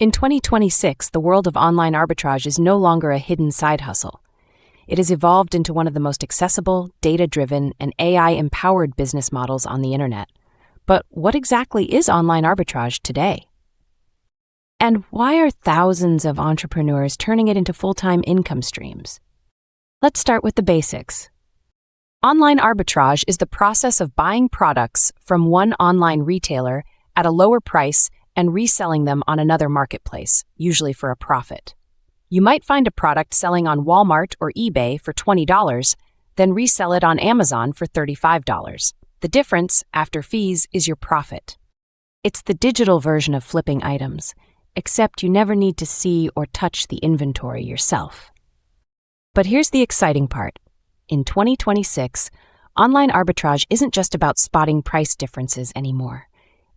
In 2026, the world of online arbitrage is no longer a hidden side hustle. It has evolved into one of the most accessible, data-driven, and AI-empowered business models on the internet. But what exactly is online arbitrage today? And why are thousands of entrepreneurs turning it into full-time income streams? Let's start with the basics. Online arbitrage is the process of buying products from one online retailer at a lower price and reselling them on another marketplace, usually for a profit. You might find a product selling on Walmart or eBay for $20, then resell it on Amazon for $35. The difference, after fees, is your profit. It's the digital version of flipping items, except you never need to see or touch the inventory yourself. But here's the exciting part. In 2026, online arbitrage isn't just about spotting price differences anymore.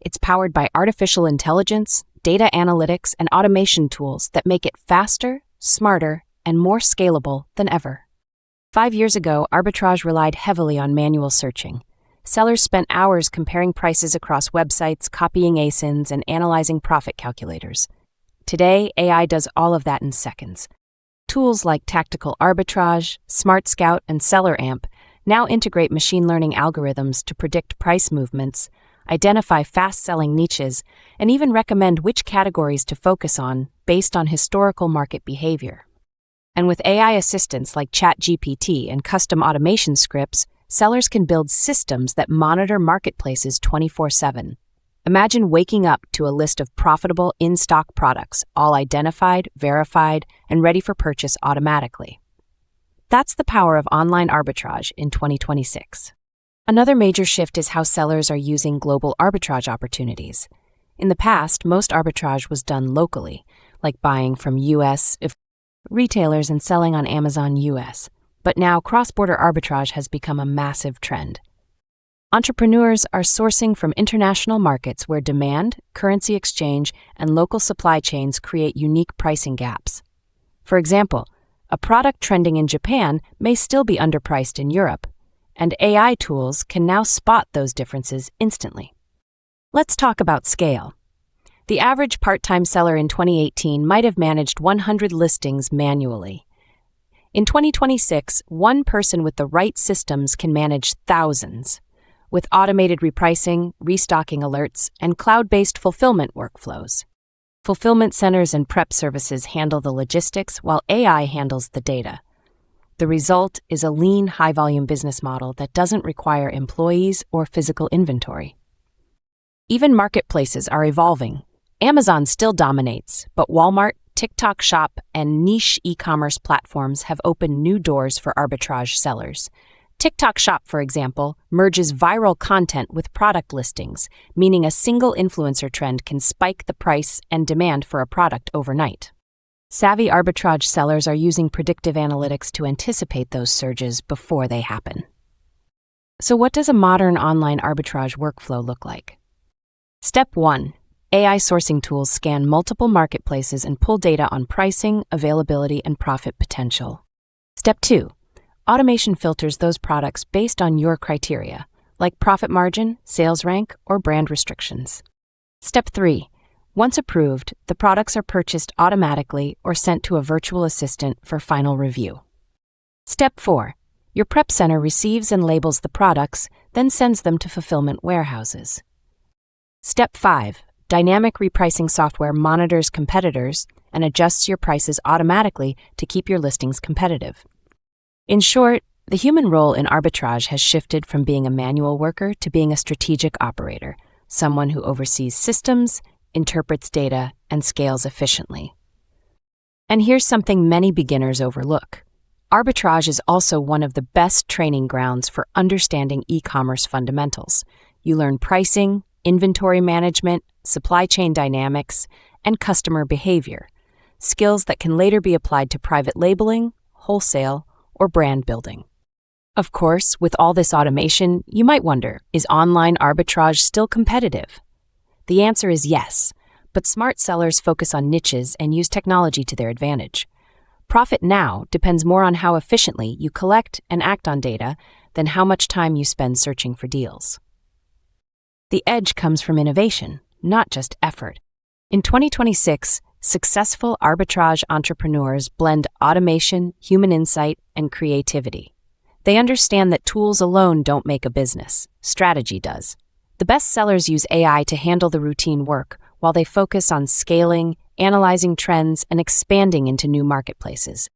It's powered by artificial intelligence, data analytics, and automation tools that make it faster, smarter, and more scalable than ever. 5 years ago, arbitrage relied heavily on manual searching. Sellers spent hours comparing prices across websites, copying ASINs, and analyzing profit calculators. Today, AI does all of that in seconds. Tools like Tactical Arbitrage, Smart Scout, and Seller Amp now integrate machine learning algorithms to predict price movements, identify fast-selling niches, and even recommend which categories to focus on based on historical market behavior. And with AI assistants like ChatGPT and custom automation scripts, sellers can build systems that monitor marketplaces 24/7. Imagine waking up to a list of profitable in-stock products, all identified, verified, and ready for purchase automatically. That's the power of online arbitrage in 2026. Another major shift is how sellers are using global arbitrage opportunities. In the past, most arbitrage was done locally, like buying from U.S. retailers and selling on Amazon US. But now cross-border arbitrage has become a massive trend. Entrepreneurs are sourcing from international markets where demand, currency exchange, and local supply chains create unique pricing gaps. For example, a product trending in Japan may still be underpriced in Europe, and AI tools can now spot those differences instantly. Let's talk about scale. The average part-time seller in 2018 might have managed 100 listings manually. In 2026, one person with the right systems can manage thousands, with automated repricing, restocking alerts, and cloud-based fulfillment workflows. Fulfillment centers and prep services handle the logistics while AI handles the data. The result is a lean, high-volume business model that doesn't require employees or physical inventory. Even marketplaces are evolving. Amazon still dominates, but Walmart, TikTok Shop, and niche e-commerce platforms have opened new doors for arbitrage sellers. TikTok Shop, for example, merges viral content with product listings, meaning a single influencer trend can spike the price and demand for a product overnight. Savvy arbitrage sellers are using predictive analytics to anticipate those surges before they happen. So what does a modern online arbitrage workflow look like? Step 1. AI sourcing tools scan multiple marketplaces and pull data on pricing, availability, and profit potential. Step 2. Automation filters those products based on your criteria, like profit margin, sales rank, or brand restrictions. Step 3. Once approved, the products are purchased automatically or sent to a virtual assistant for final review. Step 4. Your prep center receives and labels the products, then sends them to fulfillment warehouses. Step 5. Dynamic repricing software monitors competitors and adjusts your prices automatically to keep your listings competitive. In short, the human role in arbitrage has shifted from being a manual worker to being a strategic operator, someone who oversees systems, interprets data, and scales efficiently. And here's something many beginners overlook. Arbitrage is also one of the best training grounds for understanding e-commerce fundamentals. You learn pricing, inventory management, supply chain dynamics, and customer behavior, skills that can later be applied to private labeling, wholesale, or brand building. Of course, with all this automation, you might wonder, is online arbitrage still competitive? The answer is yes, but smart sellers focus on niches and use technology to their advantage. Profit now depends more on how efficiently you collect and act on data than how much time you spend searching for deals. The edge comes from innovation, not just effort. In 2026, Successful arbitrage entrepreneurs blend automation, human insight, and creativity. They understand that tools alone don't make a business. Strategy does. The best sellers use AI to handle the routine work while they focus on scaling, analyzing trends, and expanding into new marketplaces.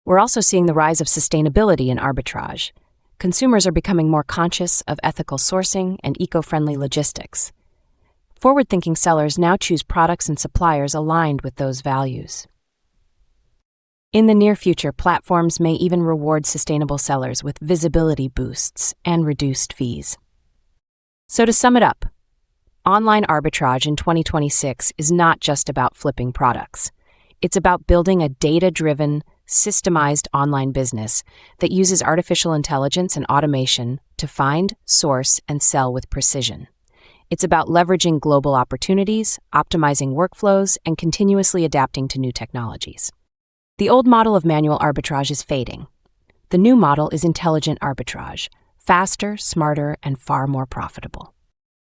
We're also seeing the rise of sustainability in arbitrage. Consumers are becoming more conscious of ethical sourcing and eco-friendly logistics. Forward-thinking sellers now choose products and suppliers aligned with those values. In the near future, platforms may even reward sustainable sellers with visibility boosts and reduced fees. So to sum it up, online arbitrage in 2026 is not just about flipping products. It's about building a data-driven, systemized online business that uses artificial intelligence and automation to find, source, and sell with precision. It's about leveraging global opportunities, optimizing workflows, and continuously adapting to new technologies. The old model of manual arbitrage is fading. The new model is intelligent arbitrage, faster, smarter, and far more profitable.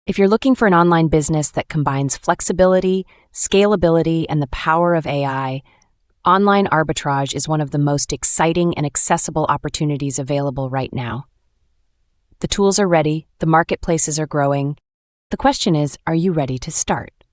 If you're looking for an online business that combines flexibility, scalability, and the power of AI, online arbitrage is one of the most exciting and accessible opportunities available right now. The tools are ready, the marketplaces are growing. The question is, are you ready to start?